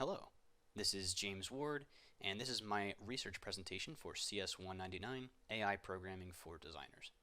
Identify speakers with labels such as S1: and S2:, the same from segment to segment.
S1: Hello, this is James Ward, and this is my research presentation for CS 199, AI Programming for Designers.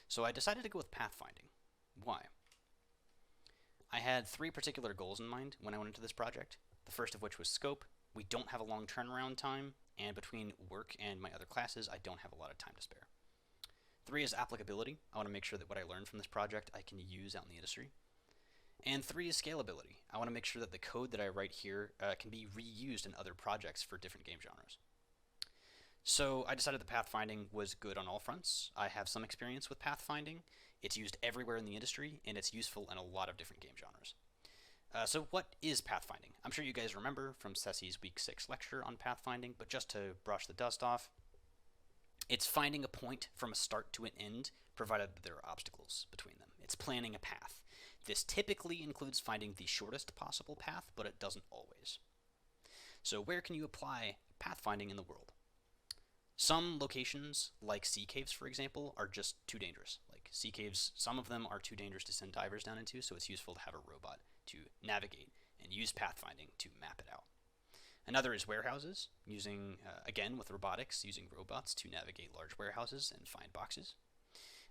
S1: So I decided to go with pathfinding. Why? I had three particular goals in mind when I went into this project, the first of which was scope. We don't have a long turnaround time, and between work and my other classes, I don't have a lot of time to spare. Three is applicability. I want to make sure that what I learned from this project I can use out in the industry. And three is scalability. I want to make sure that the code that I write here can be reused in other projects for different game genres. So I decided that pathfinding was good on all fronts. I have some experience with pathfinding. It's used everywhere in the industry, and it's useful in a lot of different game genres. So what is pathfinding? I'm sure you guys remember from Ceci's Week 6 lecture on pathfinding, but just to brush the dust off, it's finding a point from a start to an end, provided that there are obstacles between them. It's planning a path. This typically includes finding the shortest possible path, but it doesn't always. So where can you apply pathfinding in the world? Some locations, like sea caves for example, are just too dangerous. Like sea caves, some of them are too dangerous to send divers down into, so it's useful to have a robot to navigate and use pathfinding to map it out. Another is warehouses, using, again with robotics, using robots to navigate large warehouses and find boxes.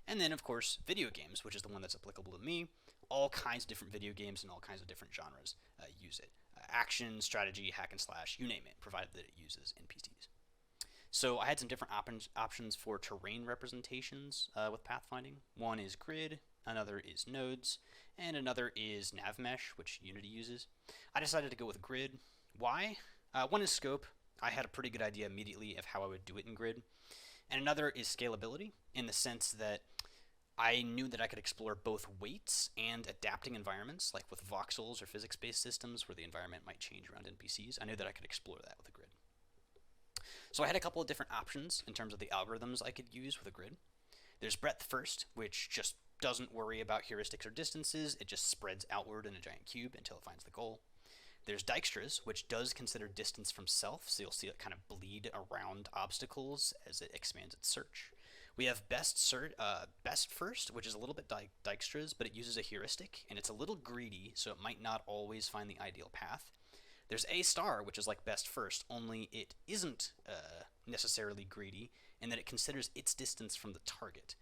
S1: And then, of course, video games, which is the one that's applicable to me. All kinds of different video games and all kinds of different genres use it. Action, strategy, hack and slash, you name it, provided that it uses NPCs. So I had some different options for terrain representations with pathfinding. One is grid, another is nodes, and another is navmesh, which Unity uses. I decided to go with grid. Why? One is scope. I had a pretty good idea immediately of how I would do it in grid. And another is scalability, in the sense that I knew that I could explore both weights and adapting environments, like with voxels or physics-based systems where the environment might change around NPCs. I knew that I could explore that with a grid. So I had a couple of different options in terms of the algorithms I could use with a grid. There's breadth first, which just doesn't worry about heuristics or distances. It just spreads outward in a giant cube until it finds the goal. There's Dijkstra's, which does consider distance from self, so you'll see it kind of bleed around obstacles as it expands its search. We have best first, which is a little bit Dijkstra's, but it uses a heuristic, and it's a little greedy, so it might not always find the ideal path. There's Astar, which is like best first, only it isn't necessarily greedy, in that it considers its distance from the target.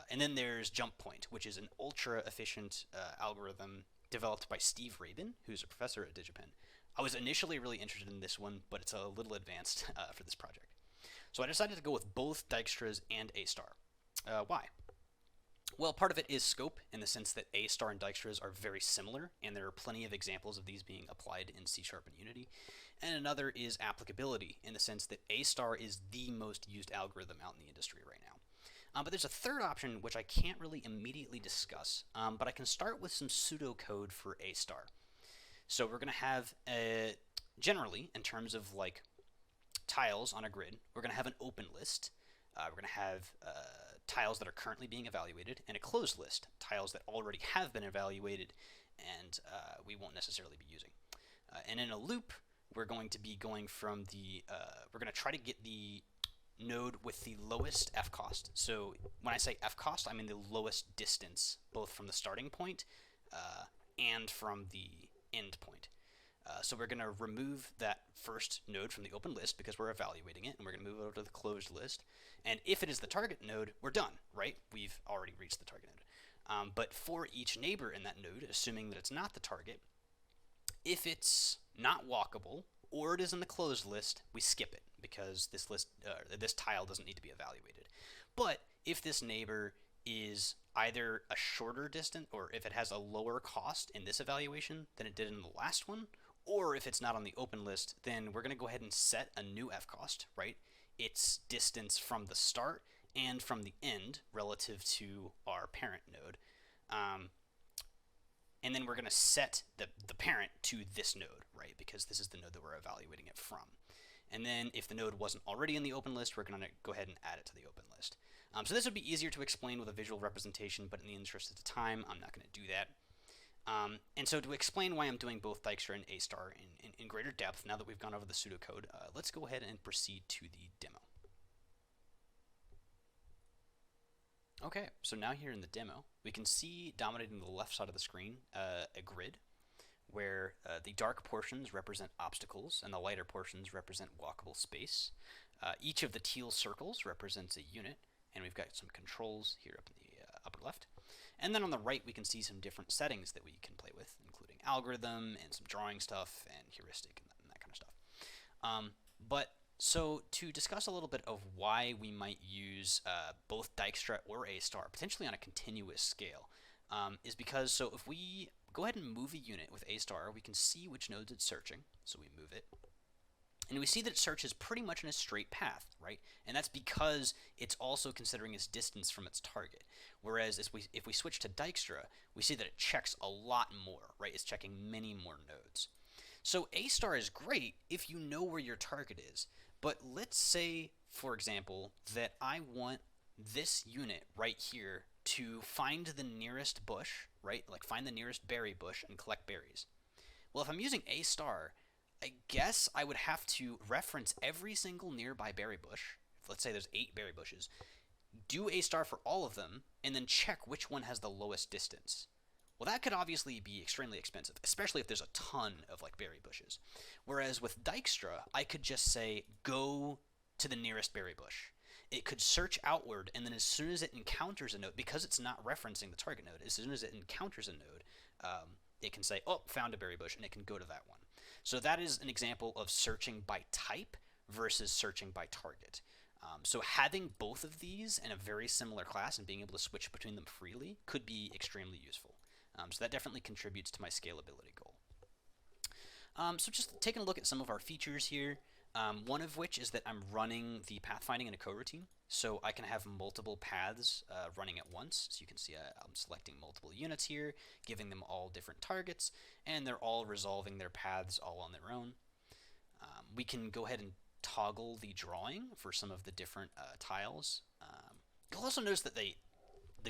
S1: And then there's jump point, which is an ultra-efficient algorithm developed by Steve Rabin, who's a professor at DigiPen. I was initially really interested in this one, but it's a little advanced for this project. So I decided to go with both Dijkstra's and Astar. Why? Well, part of it is scope, in the sense that Astar and Dijkstra's are very similar, and there are plenty of examples of these being applied in C# and Unity. And another is applicability, in the sense that Astar is the most used algorithm out in the industry right now. But there's a third option which I can't really immediately discuss, but I can start with some pseudocode for Astar. So we're going to have, generally, in terms of like tiles on a grid, we're going to have an open list. We're going to have tiles that are currently being evaluated, and a closed list, tiles that already have been evaluated and we won't necessarily be using. And in a loop, we're going to be going from the, we're going to try to get the node with the lowest F cost. So when I say F cost, I mean the lowest distance, both from the starting point and from the end point. So we're going to remove that first node from the open list because we're evaluating it, and we're going to move it over to the closed list. And if it is the target node, we're done, right? We've already reached the target node. But for each neighbor in that node, assuming that it's not the target, if it's not walkable or it is in the closed list, we skip it because this tile doesn't need to be evaluated. But if this neighbor is either a shorter distance, or if it has a lower cost in this evaluation than it did in the last one, or if it's not on the open list, then we're going to go ahead and set a new F cost, right? Its distance from the start and from the end relative to our parent node. And then we're going to set the parent to this node, right? Because this is the node that we're evaluating it from. And then if the node wasn't already in the open list, we're going to go ahead and add it to the open list. So this would be easier to explain with a visual representation, but in the interest of the time, I'm not going to do that. And so to explain why I'm doing both Dijkstra and Astar in greater depth, now that we've gone over the pseudocode, let's go ahead and proceed to the demo. Okay, so now here in the demo, we can see dominating the left side of the screen a grid where the dark portions represent obstacles and the lighter portions represent walkable space. Each of the teal circles represents a unit, and we've got some controls here up in the upper left. And then on the right, we can see some different settings that we can play with, including algorithm and some drawing stuff and heuristic and that kind of stuff. But so to discuss a little bit of why we might use both Dijkstra or Astar, potentially on a continuous scale, is because so if we go ahead and move a unit with Astar, we can see which nodes it's searching. So we move it. And we see that it searches pretty much in a straight path, right? And that's because it's also considering its distance from its target. Whereas if we switch to Dijkstra, we see that it checks a lot more, right? It's checking many more nodes. So Astar is great if you know where your target is. But let's say, for example, that I want this unit right here to find the nearest bush, right? Like find the nearest berry bush and collect berries. Well, if I'm using Astar, I guess I would have to reference every single nearby berry bush. Let's say there's 8 berry bushes. Do Astar for all of them, and then check which one has the lowest distance. Well, that could obviously be extremely expensive, especially if there's a ton of like berry bushes. Whereas with Dijkstra, I could just say, go to the nearest berry bush. It could search outward, and then as soon as it encounters a node, because it's not referencing the target node, as soon as it encounters a node, it can say, oh, found a berry bush, and it can go to that one. So that is an example of searching by type versus searching by target. So having both of these in a very similar class and being able to switch between them freely could be extremely useful. So that definitely contributes to my scalability goal. So just taking a look at some of our features here, one of which is that I'm running the pathfinding in a coroutine, so I can have multiple paths running at once. So you can see I'm selecting multiple units here, giving them all different targets, and they're all resolving their paths all on their own. We can go ahead and toggle the drawing for some of the different tiles. You'll also notice that the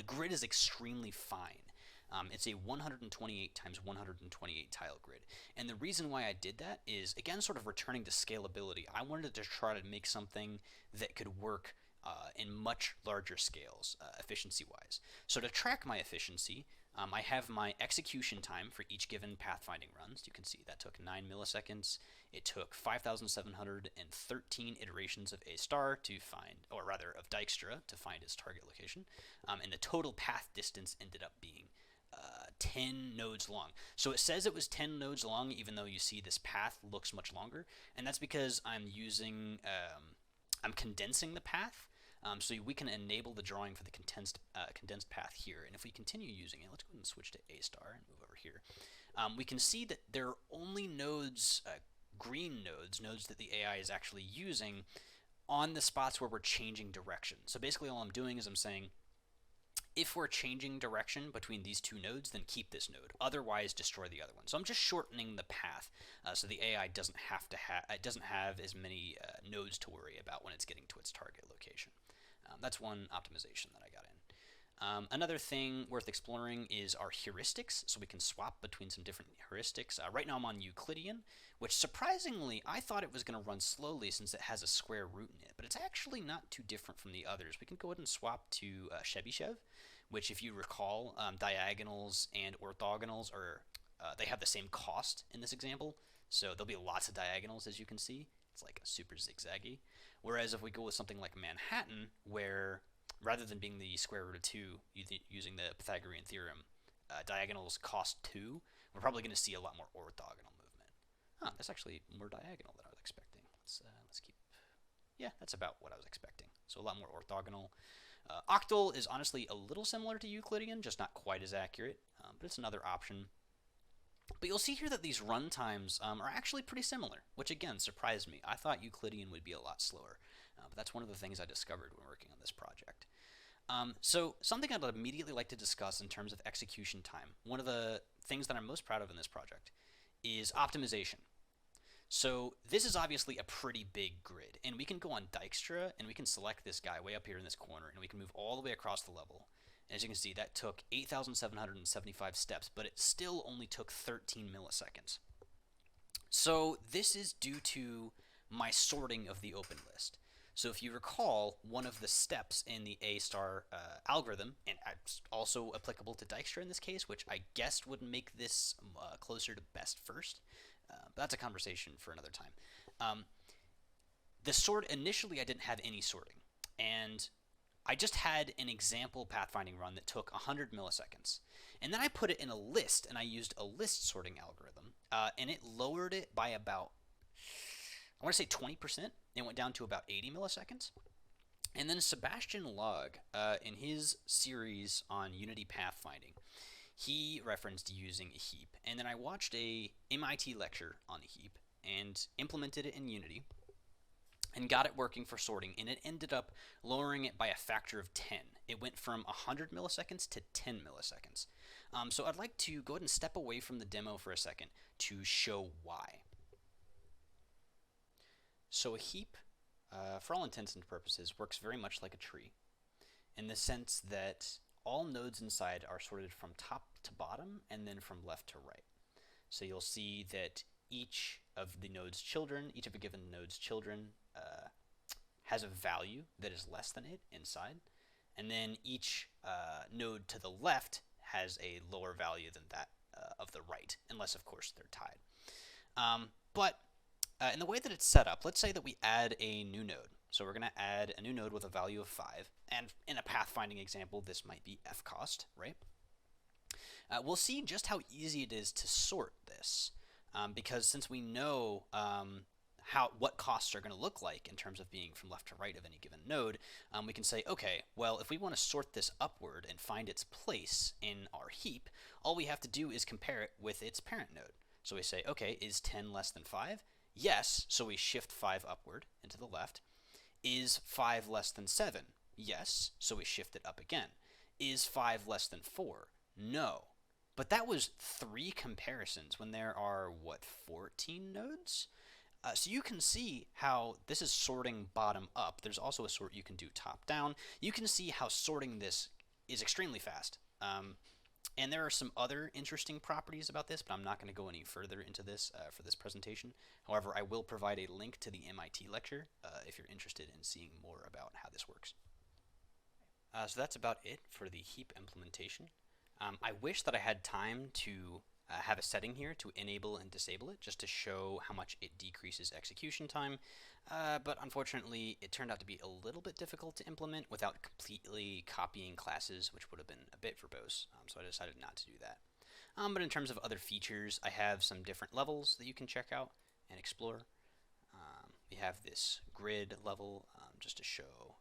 S1: grid is extremely fine. It's a 128 times 128 tile grid. And the reason why I did that is, again, sort of returning to scalability. I wanted to try to make something that could work in much larger scales, efficiency-wise. So to track my efficiency, I have my execution time for each given pathfinding runs. You can see that took 9 milliseconds. It took 5,713 iterations of Astar to find, or rather of Dijkstra to find its target location. And the total path distance ended up being 10 nodes long. So it says it was 10 nodes long, even though you see this path looks much longer. And that's because I'm using, I'm condensing the path. So we can enable the drawing for the condensed path here. And if we continue using it, let's go ahead and switch to Astar and move over here. We can see that there are only nodes, green nodes that the AI is actually using on the spots where we're changing direction. So basically all I'm doing is I'm saying, if we're changing direction between these two nodes, then keep this node. Otherwise, destroy the other one. So I'm just shortening the path so the AI doesn't have as many nodes to worry about when it's getting to its target location. That's one optimization that I got in. Another thing worth exploring is our heuristics. So we can swap between some different heuristics. Right now I'm on Euclidean, which surprisingly I thought it was going to run slowly since it has a square root in it, but it's actually not too different from the others. We can go ahead and swap to Chebyshev, which, if you recall, diagonals and orthogonals are they have the same cost in this example. So there'll be lots of diagonals, as you can see. It's like a super zigzaggy. Whereas if we go with something like Manhattan, where rather than being the square root of 2 using the Pythagorean theorem, diagonals cost 2, we're probably going to see a lot more orthogonal movement. Huh, that's actually more diagonal than I was expecting. Let's keep... Yeah, that's about what I was expecting. So a lot more orthogonal. Octal is honestly a little similar to Euclidean, just not quite as accurate, but it's another option. But you'll see here that these run times are actually pretty similar, which again surprised me. I thought Euclidean would be a lot slower, but that's one of the things I discovered when working on this project. So something I'd immediately like to discuss in terms of execution time, one of the things that I'm most proud of in this project, is optimization. So this is obviously a pretty big grid, and we can go on Dijkstra and we can select this guy way up here in this corner, and we can move all the way across the level. As you can see, that took 8,775 steps, but it still only took 13 milliseconds. So this is due to my sorting of the open list. So if you recall, one of the steps in the Astar algorithm, and it's also applicable to Dijkstra in this case, which I guessed would make this closer to best first, but that's a conversation for another time. Um, the sort initially I didn't have any sorting, and I just had an example pathfinding run that took 100 milliseconds. And then I put it in a list, and I used a list sorting algorithm, and it lowered it by about, I want to say 20%. It went down to about 80 milliseconds. And then Sebastian Log, in his series on Unity pathfinding, he referenced using a heap. And then I watched a MIT lecture on a heap and implemented it in Unity and got it working for sorting, and it ended up lowering it by a factor of 10. It went from 100 milliseconds to 10 milliseconds. So I'd like to go ahead and step away from the demo for a second to show why. So a heap, for all intents and purposes, works very much like a tree in the sense that all nodes inside are sorted from top to bottom and then from left to right. So you'll see that each of the node's children, each of a given node's children, has a value that is less than it inside, and then each node to the left has a lower value than that of the right, unless of course they're tied. But in the way that it's set up, let's say that we add a new node. So we're going to add a new node with a value of 5, and in a pathfinding example, this might be fcost, right? We'll see just how easy it is to sort this, because since we know what costs are going to look like in terms of being from left to right of any given node, we can say, okay, well, if we want to sort this upward and find its place in our heap, all we have to do is compare it with its parent node. So we say, okay, is 10 less than 5? Yes, so we shift 5 upward and to the left. Is 5 less than 7? Yes, so we shift it up again. Is 5 less than 4? No. But that was 3 comparisons when there are, 14 nodes? So you can see how this is sorting bottom up. There's also a sort you can do top down. You can see how sorting this is extremely fast. And there are some other interesting properties about this, but I'm not going to go any further into this for this presentation. However, I will provide a link to the MIT lecture if you're interested in seeing more about how this works. So that's about it for the heap implementation. I wish that I had time to have a setting here to enable and disable it, just to show how much it decreases execution time, but unfortunately it turned out to be a little bit difficult to implement without completely copying classes, which would have been a bit verbose, so I decided not to do that. But in terms of other features, I have some different levels that you can check out and explore. We have this grid level, just to show,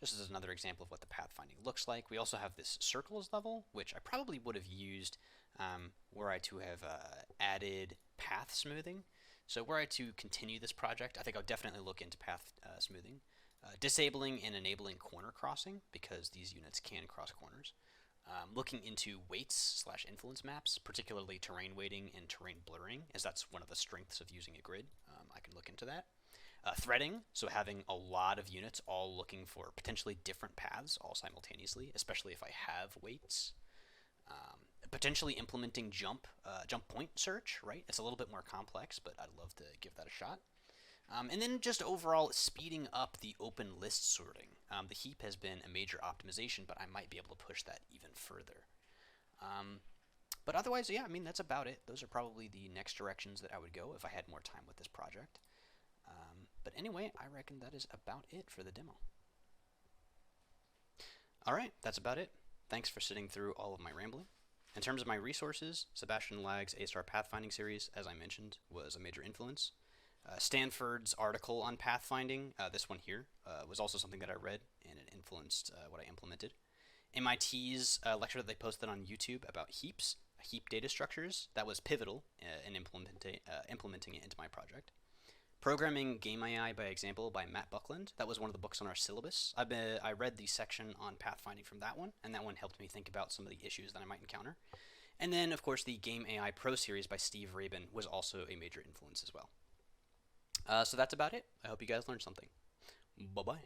S1: just as another example of what the pathfinding looks like. We also have this circles level, which I probably would have used were I to have added path smoothing. So were I to continue this project, I think I'll definitely look into path smoothing. Disabling and enabling corner crossing, because these units can cross corners. Looking into weights/influence maps, particularly terrain weighting and terrain blurring, as that's one of the strengths of using a grid. I can look into that. Threading, so having a lot of units all looking for potentially different paths all simultaneously, especially if I have weights. Potentially implementing jump point search, right? It's a little bit more complex, but I'd love to give that a shot. And then just overall speeding up the open list sorting. The heap has been a major optimization, but I might be able to push that even further. But otherwise, yeah, I mean, that's about it. Those are probably the next directions that I would go if I had more time with this project. But anyway, I reckon that is about it for the demo. Alright, that's about it. Thanks for sitting through all of my rambling. In terms of my resources, Sebastian Lag's Astar Pathfinding series, as I mentioned, was a major influence. Stanford's article on pathfinding, this one here, was also something that I read, and it influenced what I implemented. MIT's lecture that they posted on YouTube about heaps, heap data structures, that was pivotal in implementing it into my project. Programming Game AI by Example by Matt Buckland. That was one of the books on our syllabus. I read the section on pathfinding from that one, and that one helped me think about some of the issues that I might encounter. And then, of course, the Game AI Pro series by Steve Rabin was also a major influence as well. So that's about it. I hope you guys learned something. Bye-bye.